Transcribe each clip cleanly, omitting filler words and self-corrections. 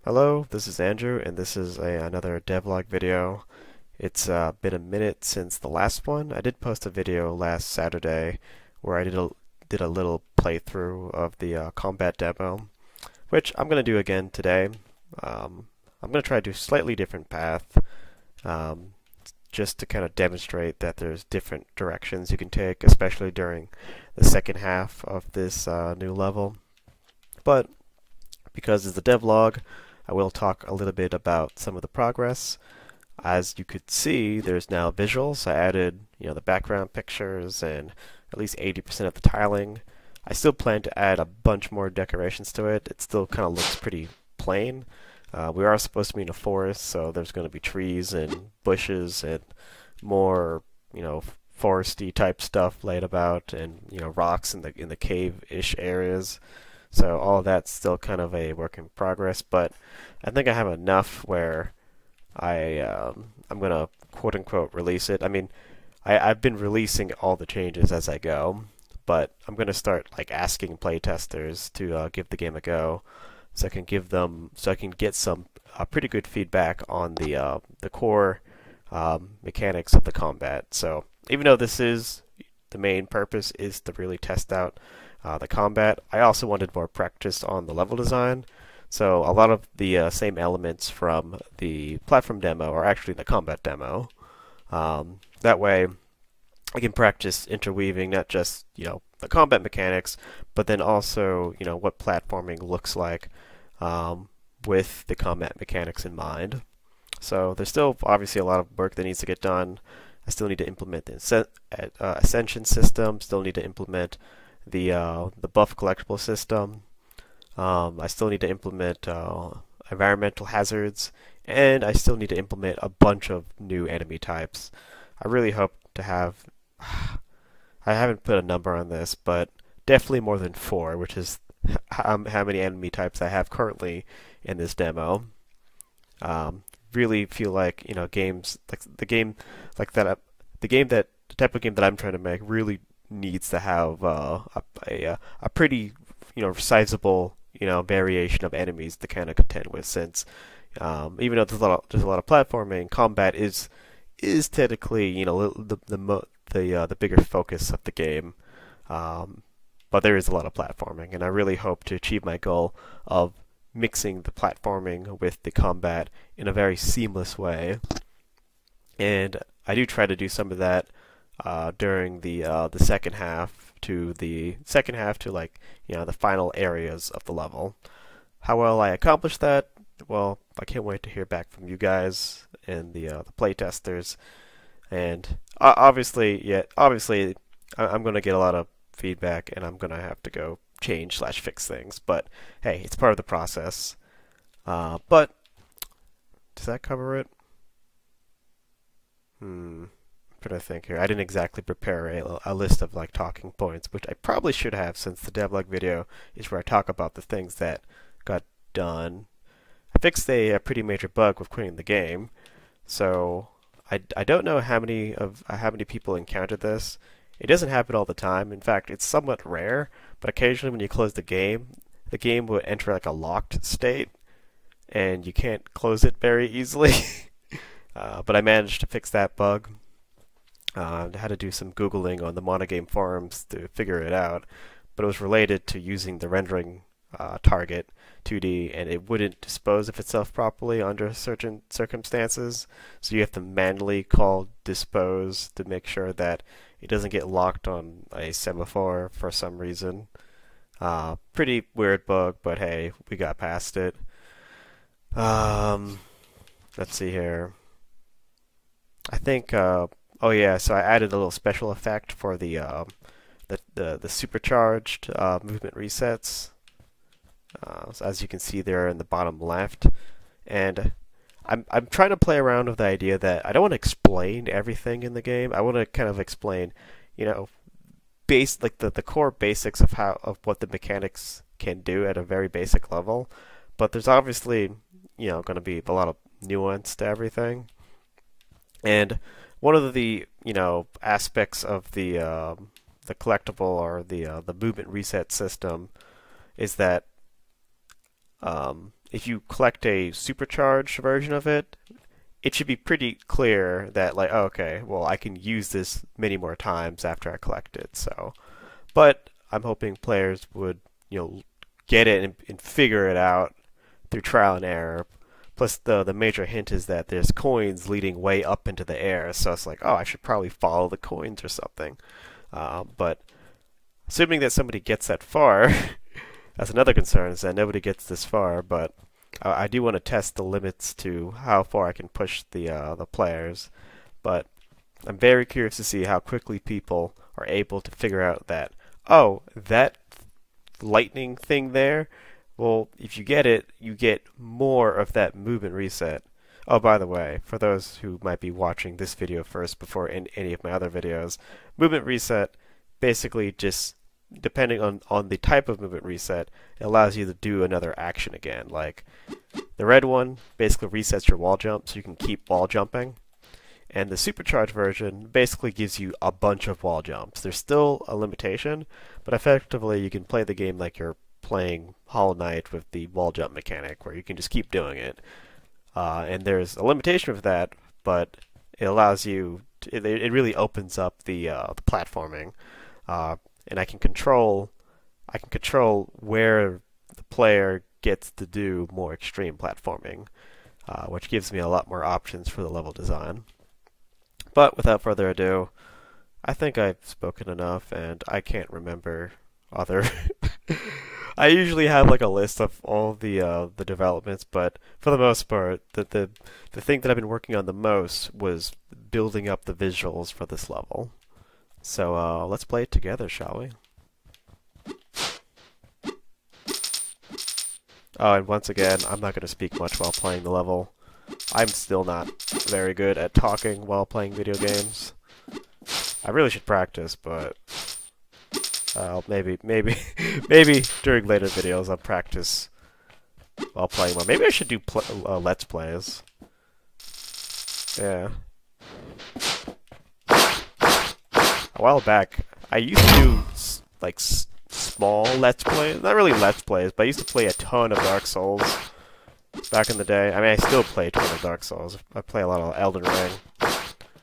Hello, this is Andrew, and this is another devlog video. It's been a minute since the last one. I did post a video last Saturday where I did a little playthrough of the combat demo, which I'm going to do again today. I'm going to try to do a slightly different path, um, just to kind of demonstrate that there's different directions you can take, especially during the second half of this new level. But because it's a devlog, I will talk a little bit about some of the progress. As you could see, there's now visuals. I added, the background pictures and at least 80% of the tiling. I still plan to add a bunch more decorations to it. It still kind of looks pretty plain. We are supposed to be in a forest, so there's going to be trees and bushes and more, foresty type stuff laid about, and rocks in the cave-ish areas. So all of that's still kind of a work in progress, but I think I have enough where I'm gonna quote unquote release it. I mean, I've been releasing all the changes as I go, but I'm gonna start like asking playtesters to give the game a go, so I can get some pretty good feedback on the core mechanics of the combat. So even though this is the main purpose is to really test out the combat, I also wanted more practice on the level design. So a lot of the same elements from the platform demo are actually in the combat demo. That way, I can practice interweaving not just the combat mechanics, but then also what platforming looks like with the combat mechanics in mind. So there's still obviously a lot of work that needs to get done. I still need to implement the ascension system. Still need to implement the buff collectible system. I still need to implement environmental hazards, and I still need to implement a bunch of new enemy types. I really hope to have. I haven't put a number on this, but definitely more than 4, which is how many enemy types I have currently in this demo. Really feel like games like the type of game that I'm trying to make really needs to have a pretty sizable variation of enemies to kind of contend with, since even though there's a lot of platforming, combat is technically the bigger focus of the game, but there is a lot of platforming, and I really hope to achieve my goal of mixing the platforming with the combat in a very seamless way. And I do try to do some of that during the second half to like the final areas of the level. How well I accomplish that? Well, I can't wait to hear back from you guys and the playtesters. And obviously, I'm going to get a lot of feedback, and I'm going to have to go change/fix things. But hey, it's part of the process. But does that cover it? I'm trying to think here. I didn't exactly prepare a list of like talking points, which I probably should have, since the devlog video is where I talk about the things that got done. I fixed a pretty major bug with quitting the game, so I don't know how many people encountered this. It doesn't happen all the time. In fact, it's somewhat rare, but occasionally when you close the game will enter like a locked state, and you can't close it very easily. But I managed to fix that bug. I had to do some Googling on the Monogame forums to figure it out, but it was related to using the rendering target 2D, and it wouldn't dispose of itself properly under certain circumstances, so you have to manually call dispose to make sure that it doesn't get locked on a semaphore for some reason. Pretty weird bug, but hey, we got past it. Let's see here. I think oh yeah, so I added a little special effect for the supercharged movement resets. So as you can see there in the bottom left, and I'm trying to play around with the idea that I don't want to explain everything in the game. I want to kind of explain, like the core basics of what the mechanics can do at a very basic level. But there's obviously going to be a lot of nuance to everything. And one of the aspects of the collectible, or the movement reset system, is that if you collect a supercharged version of it, it should be pretty clear that like, oh, okay, well, I can use this many more times after I collect it. So, but I'm hoping players would, get it and figure it out through trial and error. Plus, the major hint is that there's coins leading way up into the air, so it's like, oh, I should probably follow the coins or something. But assuming that somebody gets that far, that's another concern, is that nobody gets this far. But I do want to test the limits to how far I can push the players. But I'm very curious to see how quickly people are able to figure out that, oh, that lightning thing there, well, if you get it, you get more of that movement reset. Oh, by the way, for those who might be watching this video first before any of my other videos, movement reset basically just, depending on the type of movement reset, it allows you to do another action again. Like, the red one basically resets your wall jump so you can keep wall jumping. And the supercharged version basically gives you a bunch of wall jumps. There's still a limitation, but effectively you can play the game like you're playing Hollow Knight with the wall jump mechanic, where you can just keep doing it. And there's a limitation of that, but it allows you it really opens up the platforming, and I can control where the player gets to do more extreme platforming, which gives me a lot more options for the level design. But without further ado, I think I've spoken enough, and I can't remember other. I usually have like a list of all the developments, but for the most part, the thing that I've been working on the most was building up the visuals for this level. So let's play it together, shall we? Oh, and once again, I'm not going to speak much while playing the level. I'm still not very good at talking while playing video games. I really should practice, but maybe during later videos I'll practice while playing more. Maybe I should do Let's Plays. Yeah. A while back, I used to do like small Let's Plays. Not really Let's Plays, but I used to play a ton of Dark Souls back in the day. I mean, I still play a ton of Dark Souls. I play a lot of Elden Ring.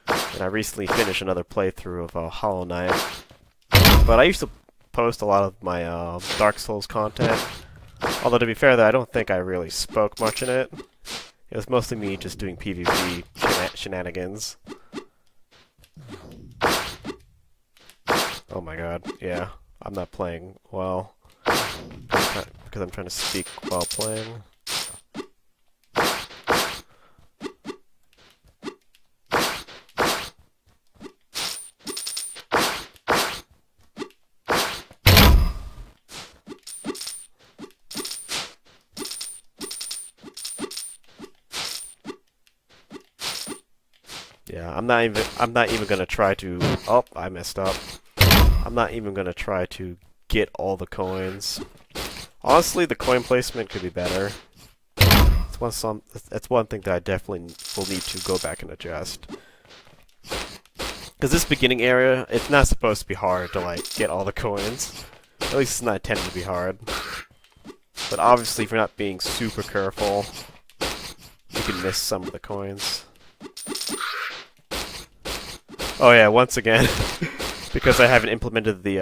And I recently finished another playthrough of Hollow Knight. But I used to post a lot of my Dark Souls content. Although, to be fair, though, I don't think I really spoke much in it. It was mostly me just doing PvP shenanigans. Oh my god, yeah. I'm not playing well. Because I'm trying to speak while playing. Yeah, I'm not even gonna try to. Oh, I messed up. I'm not even gonna try to get all the coins. Honestly, the coin placement could be better. That's one thing that I definitely will need to go back and adjust. Because this beginning area, it's not supposed to be hard to like get all the coins. At least it's not intended to be hard. But obviously, if you're not being super careful, you can miss some of the coins. Oh yeah, once again, because I haven't implemented the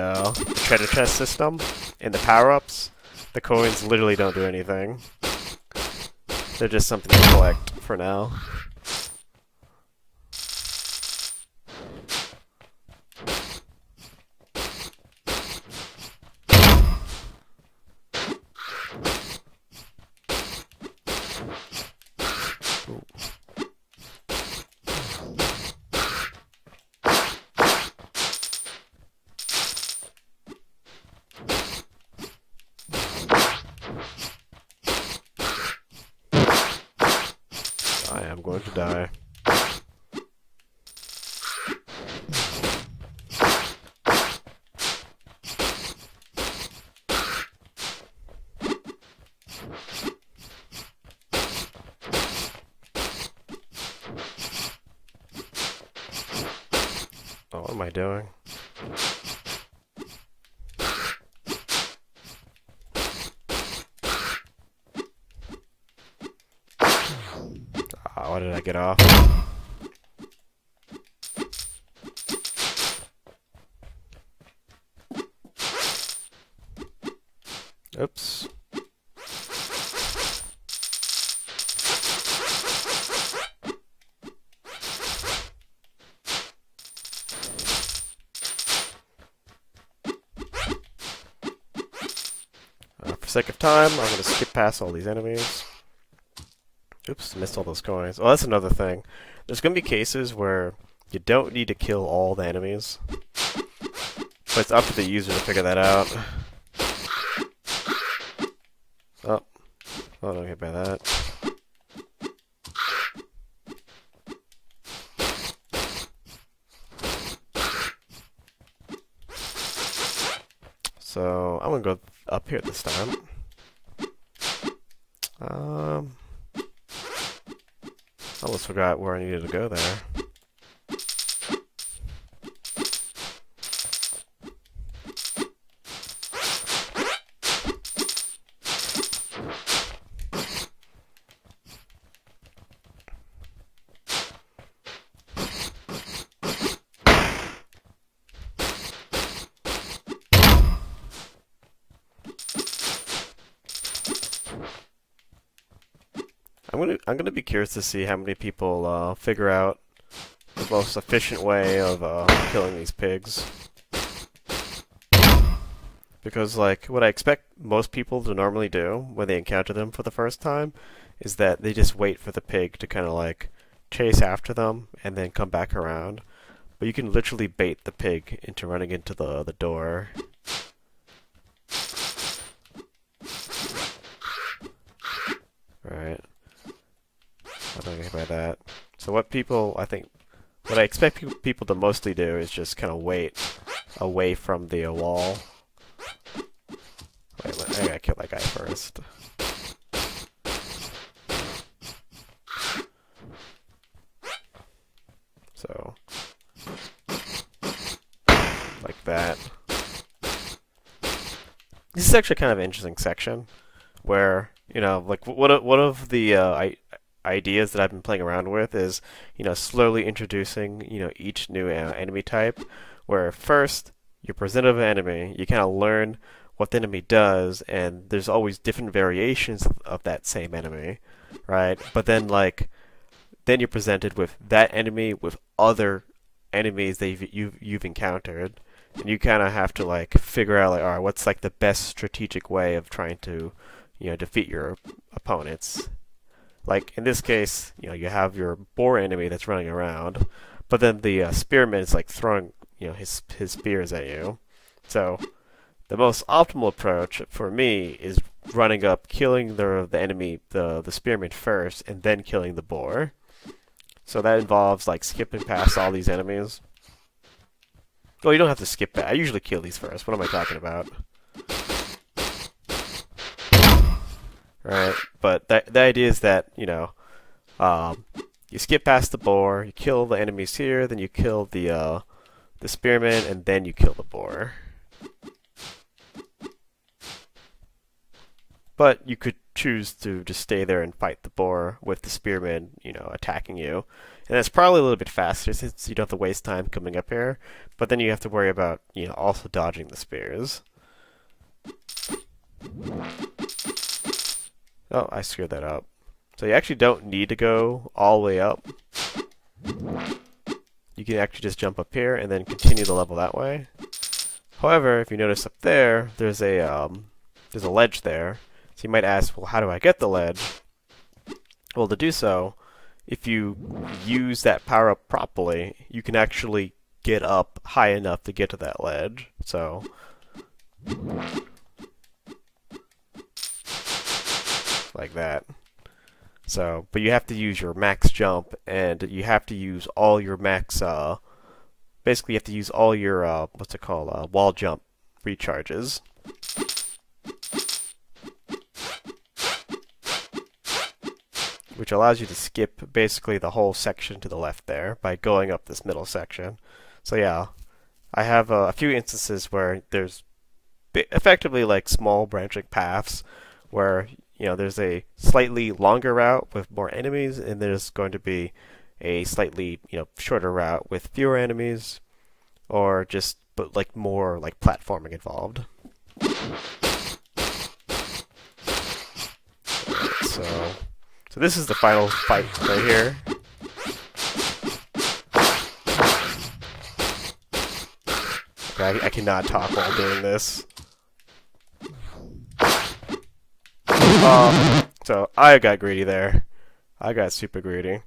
treasure chest system in the power-ups, the coins literally don't do anything. They're just something to collect for now. I am going to die. Oh, what am I doing? Why did I get off? Oops. For sake of time, I'm going to skip past all these enemies. Oops, missed all those coins. Oh, that's another thing. There's going to be cases where you don't need to kill all the enemies. But it's up to the user to figure that out. Oh, don't get by that. So I'm gonna go up here this time. I almost forgot where I needed to go there. I'm gonna be curious to see how many people figure out the most efficient way of killing these pigs. Because like what I expect most people to normally do when they encounter them for the first time is that they just wait for the pig to kind of like chase after them and then come back around. But you can literally bait the pig into running into the door. Right. I don't get by that. So what I expect people to mostly do is just kind of wait away from the wall. Wait, I gotta kill that guy first. So, like that. This is actually kind of an interesting section where, you know, like one of the ideas that I've been playing around with is, you know, slowly introducing, you know, each new enemy type, where first you're presented with an enemy, you kind of learn what the enemy does, and there's always different variations of that same enemy, right? But then then you're presented with that enemy with other enemies that you've encountered, and you kind of have to like figure out like, all right, what's like the best strategic way of trying to, you know, defeat your opponents. Like, in this case, you know, you have your boar enemy that's running around, but then the spearman is, like, throwing, you know, his spears at you. So, the most optimal approach for me is running up, killing the enemy, the spearman first, and then killing the boar. So that involves, like, skipping past all these enemies. Well, you don't have to skip that. I usually kill these first. What am I talking about? Right, but the idea is that, you know, you skip past the boar, you kill the enemies here, then you kill the spearman, and then you kill the boar. But you could choose to just stay there and fight the boar with the spearman, you know, attacking you. And that's probably a little bit faster since you don't have to waste time coming up here. But then you have to worry about, you know, also dodging the spears. Oh, I screwed that up. So you actually don't need to go all the way up. You can actually just jump up here and then continue the level that way. However, if you notice up there, there's a ledge there. So you might ask, well, how do I get the ledge? Well, to do so, if you use that power up properly, you can actually get up high enough to get to that ledge. So like that. So, but you have to use your max jump, and you have to use all your max, basically you have to use all your, what's it called, wall jump recharges. Which allows you to skip basically the whole section to the left there by going up this middle section. So yeah, I have a few instances where there's effectively like small branching paths where, there's a slightly longer route with more enemies, and there's going to be a slightly, shorter route with fewer enemies, or just but like more like platforming involved. So this is the final fight right here. Okay, I cannot talk while doing this. So I got greedy there. I got super greedy.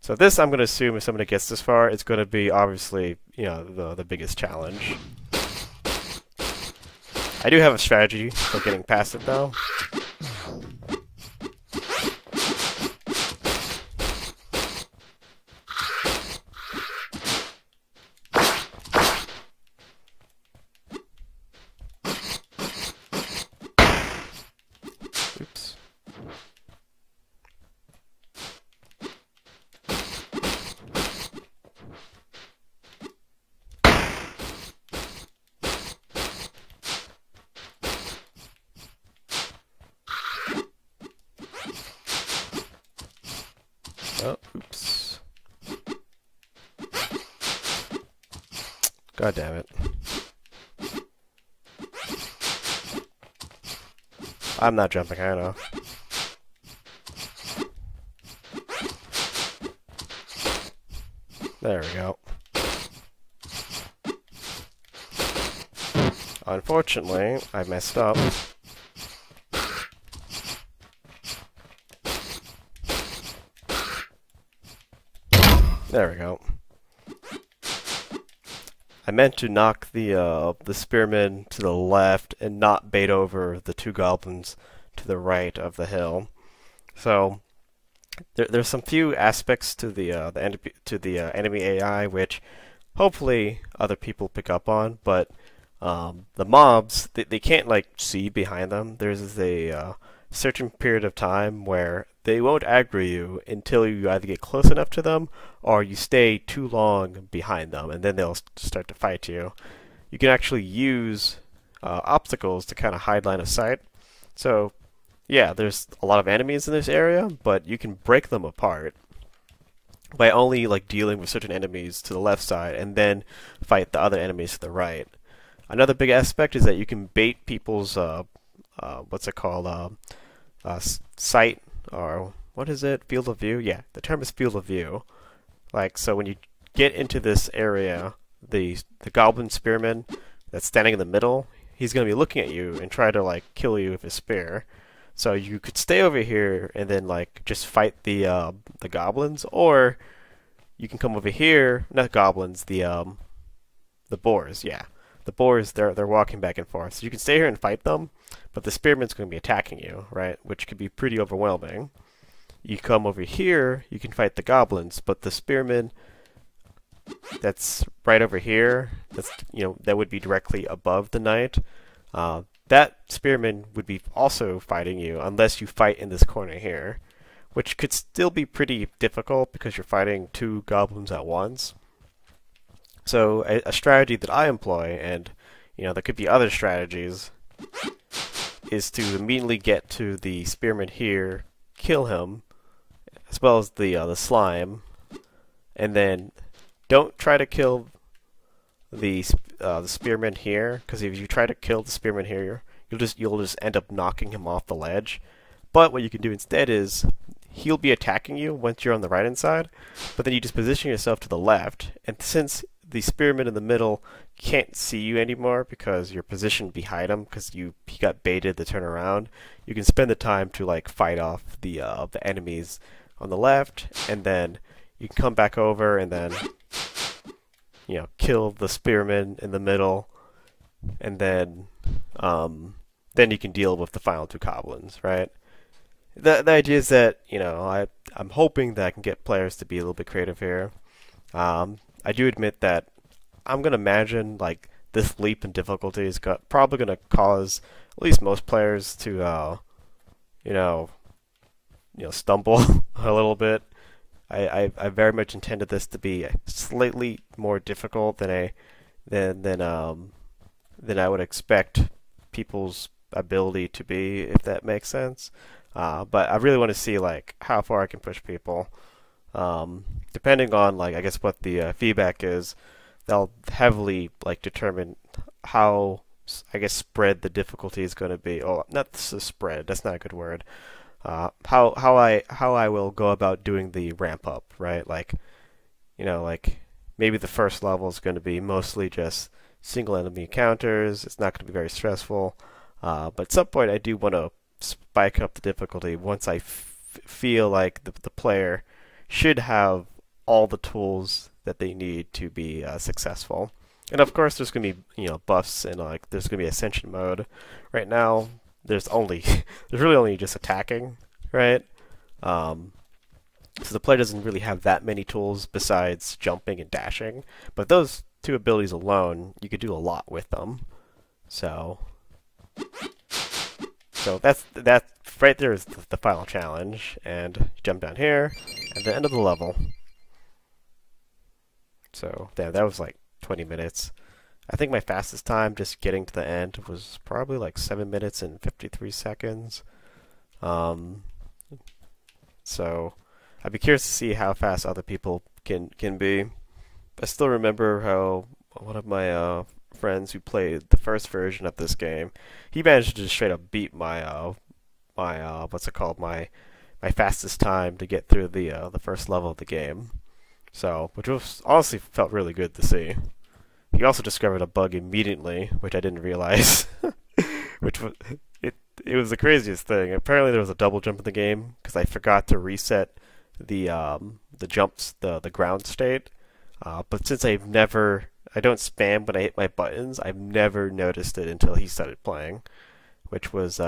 So this, I'm going to assume if somebody gets this far, it's going to be obviously, the biggest challenge. I do have a strategy for getting past it though. Oops. Oh, oops. God damn it. I'm not jumping high enough. There we go. Unfortunately, I messed up. There we go. I meant to knock the spearman to the left and not bait over the two goblins to the right of the hill. So there's some few aspects to the enemy AI which hopefully other people pick up on, but the mobs they can't like see behind them. There's a certain period of time where they won't aggro you until you either get close enough to them or you stay too long behind them, and then they'll start to fight you. You can actually use obstacles to kind of hide line of sight. So yeah, there's a lot of enemies in this area, but you can break them apart by only like dealing with certain enemies to the left side and then fight the other enemies to the right. Another big aspect is that you can bait people's what's it called, sight, or what is it, field of view? Yeah, the term is field of view. Like, so when you get into this area, the goblin spearman that's standing in the middle, he's going to be looking at you and try to like kill you with his spear. So you could stay over here and then like just fight the goblins, or you can come over here, not goblins, the boars, yeah. The boars, they're walking back and forth. So you can stay here and fight them, but the spearman's going to be attacking you, right? Which could be pretty overwhelming. You come over here, you can fight the goblins, but the spearman that's right over here, that's that would be directly above the knight. That spearman would be also fighting you unless you fight in this corner here, which could still be pretty difficult because you're fighting two goblins at once. So a strategy that I employ, and there could be other strategies, is to immediately get to the spearman here, kill him, as well as the slime, and then don't try to kill the spearman here, because if you try to kill the spearman here, you'll just end up knocking him off the ledge. But what you can do instead is he'll be attacking you once you're on the right hand side, but then you just position yourself to the left, and since the spearman in the middle can't see you anymore because you're positioned behind him because he got baited to turn around, you can spend the time to like fight off the enemies on the left, and then you can come back over and then kill the spearman in the middle, and then you can deal with the final two goblins, right? The idea is that I'm hoping that I can get players to be a little bit creative here. I do admit that I'm gonna imagine like this leap in difficulty is probably gonna cause at least most players to stumble a little bit. I very much intended this to be slightly more difficult than I would expect people's ability to be, if that makes sense. But I really want to see like how far I can push people. Depending on like I guess what the feedback is, they'll heavily like determine how I guess spread the difficulty is going to be. Oh, not the spread. That's not a good word. How I will go about doing the ramp up, right? Like like maybe the first level is going to be mostly just single enemy encounters. It's not going to be very stressful. But at some point, I do want to spike up the difficulty once I feel like the player should have all the tools that they need to be successful. And of course, there's going to be buffs and like there's going to be ascension mode. Right now, there's really only just attacking, right? So the player doesn't really have that many tools besides jumping and dashing. But those two abilities alone, you could do a lot with them. So that's right there is the final challenge, and you jump down here at the end of the level. So that was like 20 minutes. I think my fastest time just getting to the end was probably like 7 minutes and 53 seconds. So I'd be curious to see how fast other people can be. I still remember how one of my friends who played the first version of this game, he managed to just straight up beat my what's it called, my fastest time to get through the first level of the game. So, which was honestly felt really good to see. He also discovered a bug immediately, which I didn't realize. Which was it was the craziest thing. Apparently there was a double jump in the game because I forgot to reset the jumps, the ground state. But since I don't spam when I hit my buttons, I've never noticed it until he started playing, which was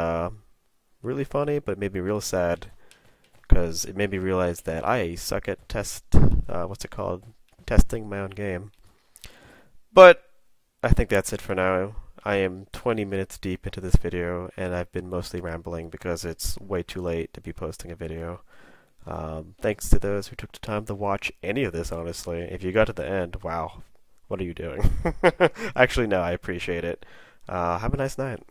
really funny, but made me real sad because it made me realize that I suck at testing my own game. But I think that's it for now. I am 20 minutes deep into this video, and I've been mostly rambling because it's way too late to be posting a video. Thanks to those who took the time to watch any of this, honestly. If you got to the end, wow, what are you doing? Actually, no, I appreciate it. Have a nice night.